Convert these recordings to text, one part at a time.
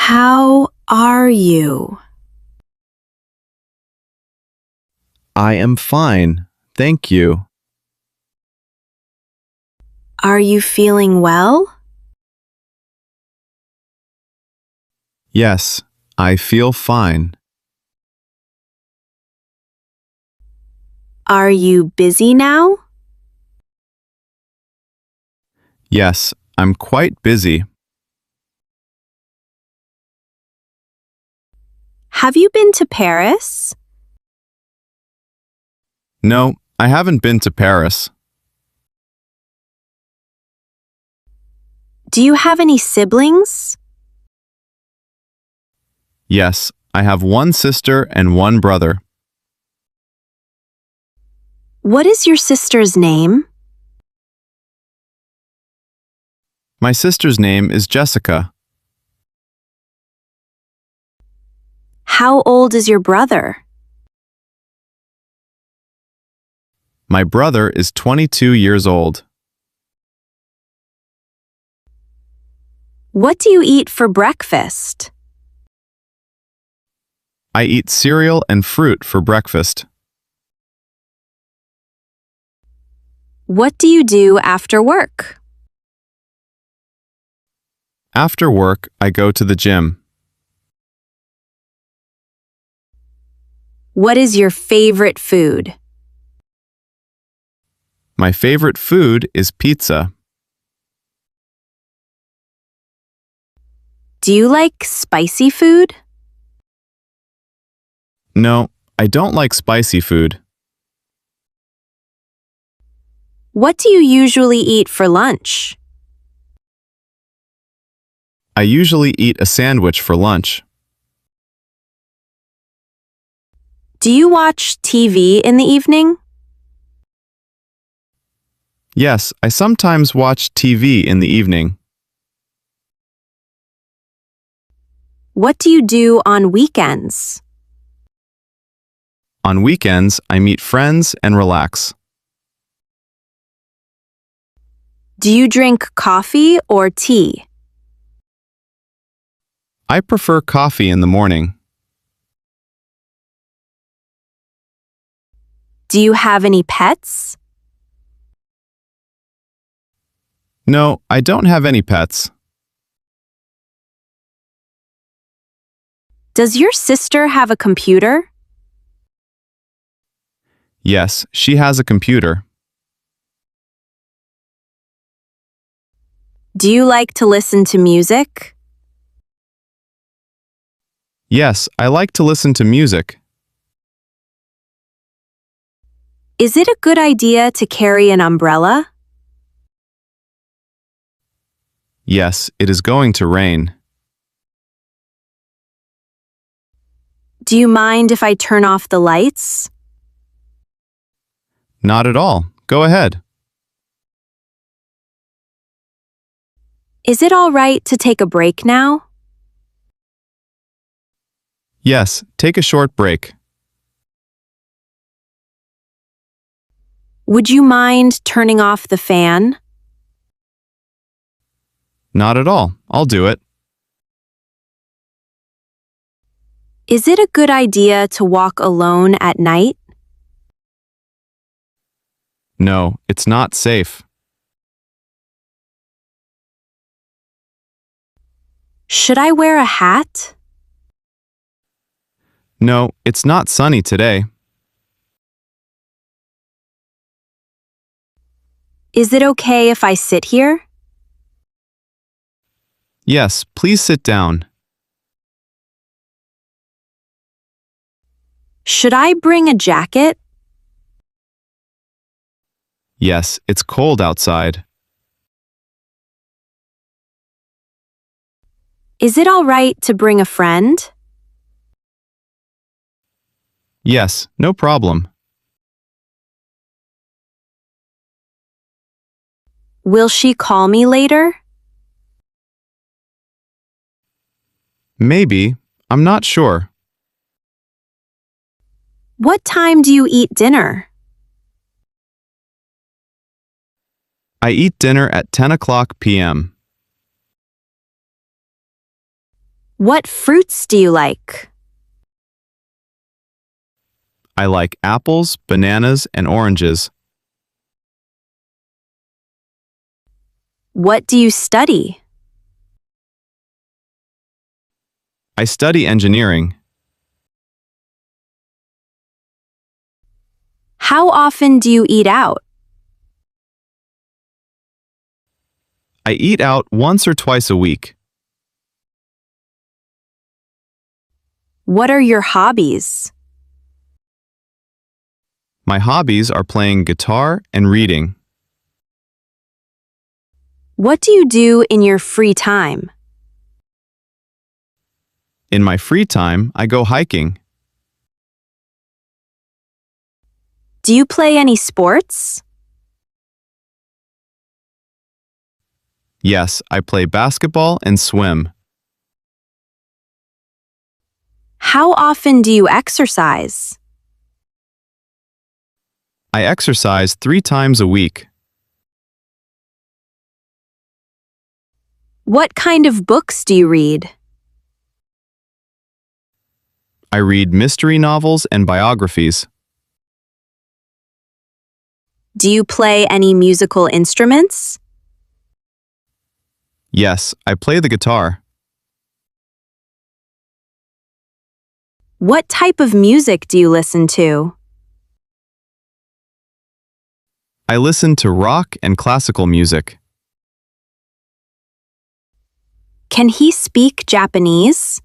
How are you? I am fine, thank you. Are you feeling well? Yes, I feel fine. Are you busy now? Yes, I'm quite busy. Have you been to Paris? No, I haven't been to Paris. Do you have any siblings? Yes, I have one sister and one brother. What is your sister's name? My sister's name is Jessica. How old is your brother? My brother is 22 years old. What do you eat for breakfast? I eat cereal and fruit for breakfast. What do you do after work? After work, I go to the gym. What is your favorite food? My favorite food is pizza. Do you like spicy food? No, I don't like spicy food. What do you usually eat for lunch? I usually eat a sandwich for lunch. Do you watch TV in the evening? Yes, I sometimes watch TV in the evening. What do you do on weekends? On weekends, I meet friends and relax. Do you drink coffee or tea? I prefer coffee in the morning. Do you have any pets? No, I don't have any pets. Does your sister have a computer? Yes, she has a computer. Do you like to listen to music? Yes, I like to listen to music. Is it a good idea to carry an umbrella? Yes, it is going to rain. Do you mind if I turn off the lights? Not at all. Go ahead. Is it all right to take a break now? Yes, take a short break. Would you mind turning off the fan? Not at all. I'll do it. Is it a good idea to walk alone at night? No, it's not safe. Should I wear a hat? No, it's not sunny today. Is it okay if I sit here? Yes, please sit down. Should I bring a jacket? Yes, it's cold outside. Is it all right to bring a friend? Yes, no problem. Will she call me later? Maybe. I'm not sure. What time do you eat dinner? I eat dinner at 10 o'clock p.m. What fruits do you like? I like apples, bananas, and oranges. What do you study? I study engineering. How often do you eat out? I eat out once or twice a week. What are your hobbies? My hobbies are playing guitar and reading. What do you do in your free time? In my free time, I go hiking. Do you play any sports? Yes, I play basketball and swim. How often do you exercise? I exercise 3 times a week. What kind of books do you read? I read mystery novels and biographies. Do you play any musical instruments? Yes, I play the guitar. What type of music do you listen to? I listen to rock and classical music. Can he speak Japanese?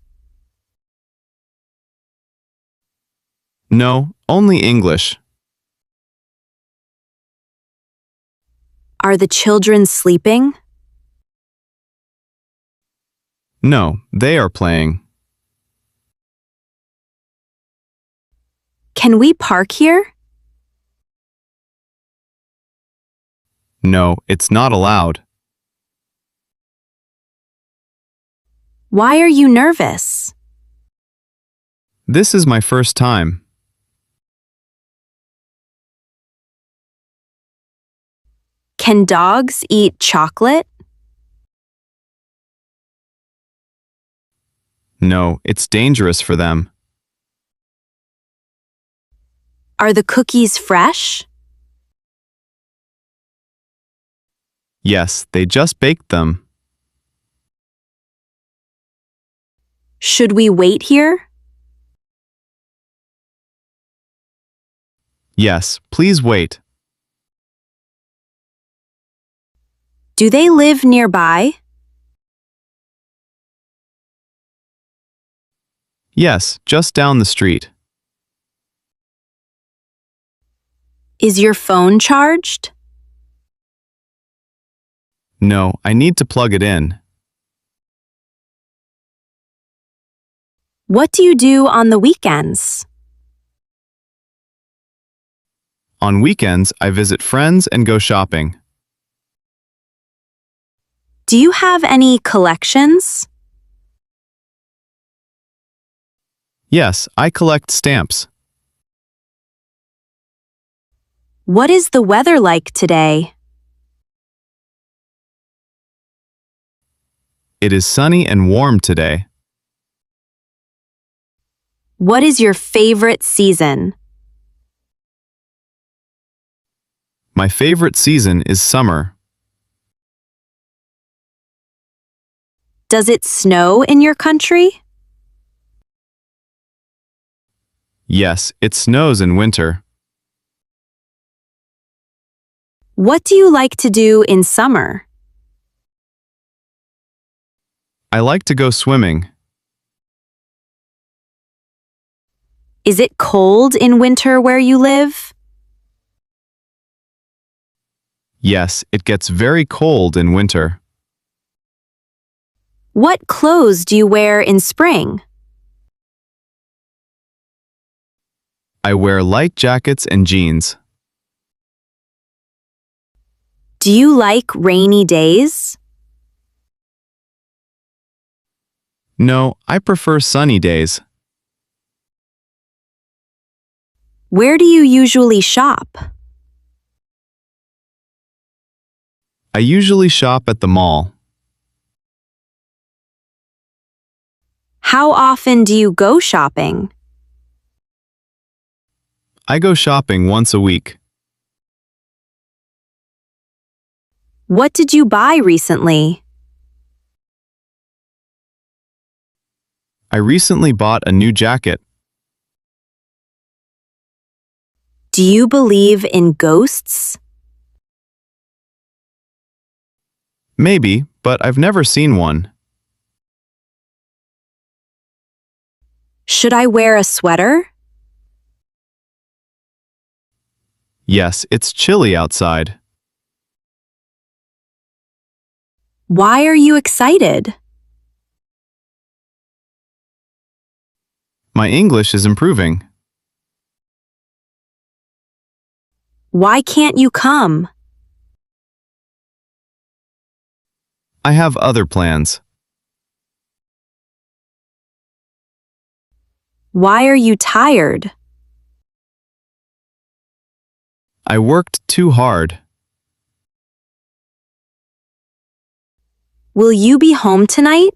No, only English. Are the children sleeping? No, they are playing. Can we park here? No, it's not allowed. Why are you nervous? This is my first time. Can dogs eat chocolate? No, it's dangerous for them. Are the cookies fresh? Yes, they just baked them. Should we wait here? Yes, please wait. Do they live nearby? Yes, just down the street. Is your phone charged? No, I need to plug it in. What do you do on the weekends? On weekends, I visit friends and go shopping. Do you have any collections? Yes, I collect stamps. What is the weather like today? It is sunny and warm today. What is your favorite season? My favorite season is summer. Does it snow in your country? Yes, it snows in winter. What do you like to do in summer? I like to go swimming. Is it cold in winter where you live? Yes, it gets very cold in winter. What clothes do you wear in spring? I wear light jackets and jeans. Do you like rainy days? No, I prefer sunny days. Where do you usually shop? I usually shop at the mall. How often do you go shopping? I go shopping once a week. What did you buy recently? I recently bought a new jacket. Do you believe in ghosts? Maybe, but I've never seen one. Should I wear a sweater? Yes, it's chilly outside. Why are you excited? My English is improving. Why can't you come? I have other plans. Why are you tired? I worked too hard. Will you be home tonight?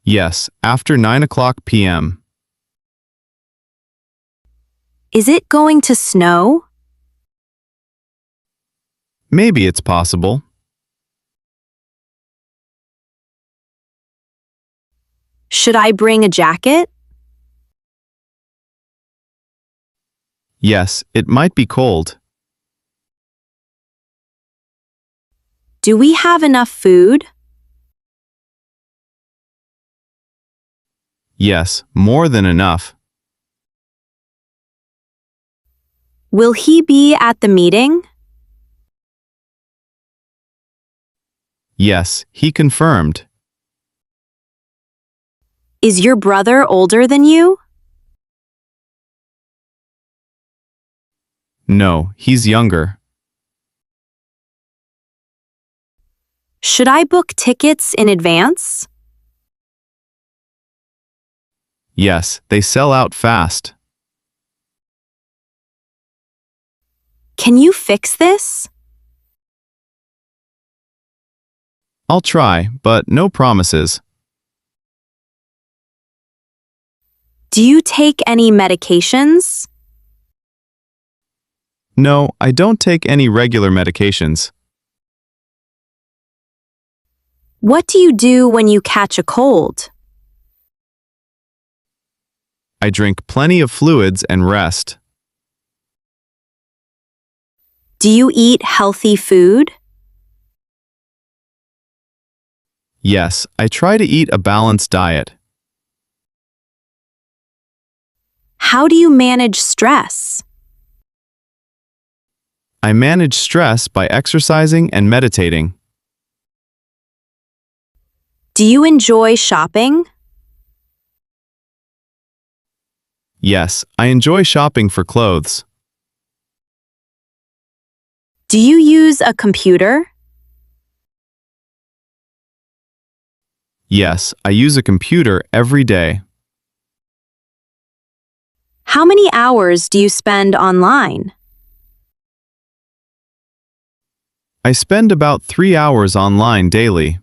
Yes, after 9 p.m. Is it going to snow? Maybe it's possible. Should I bring a jacket? Yes, it might be cold. Do we have enough food? Yes, more than enough. Will he be at the meeting? Yes, he confirmed. Is your brother older than you? No, he's younger. Should I book tickets in advance? Yes, they sell out fast. Can you fix this? I'll try, but no promises. Do you take any medications? No, I don't take any regular medications. What do you do when you catch a cold? I drink plenty of fluids and rest. Do you eat healthy food? Yes, I try to eat a balanced diet. How do you manage stress? I manage stress by exercising and meditating. Do you enjoy shopping? Yes, I enjoy shopping for clothes. Do you use a computer? Yes, I use a computer every day. How many hours do you spend online? I spend about 3 hours online daily.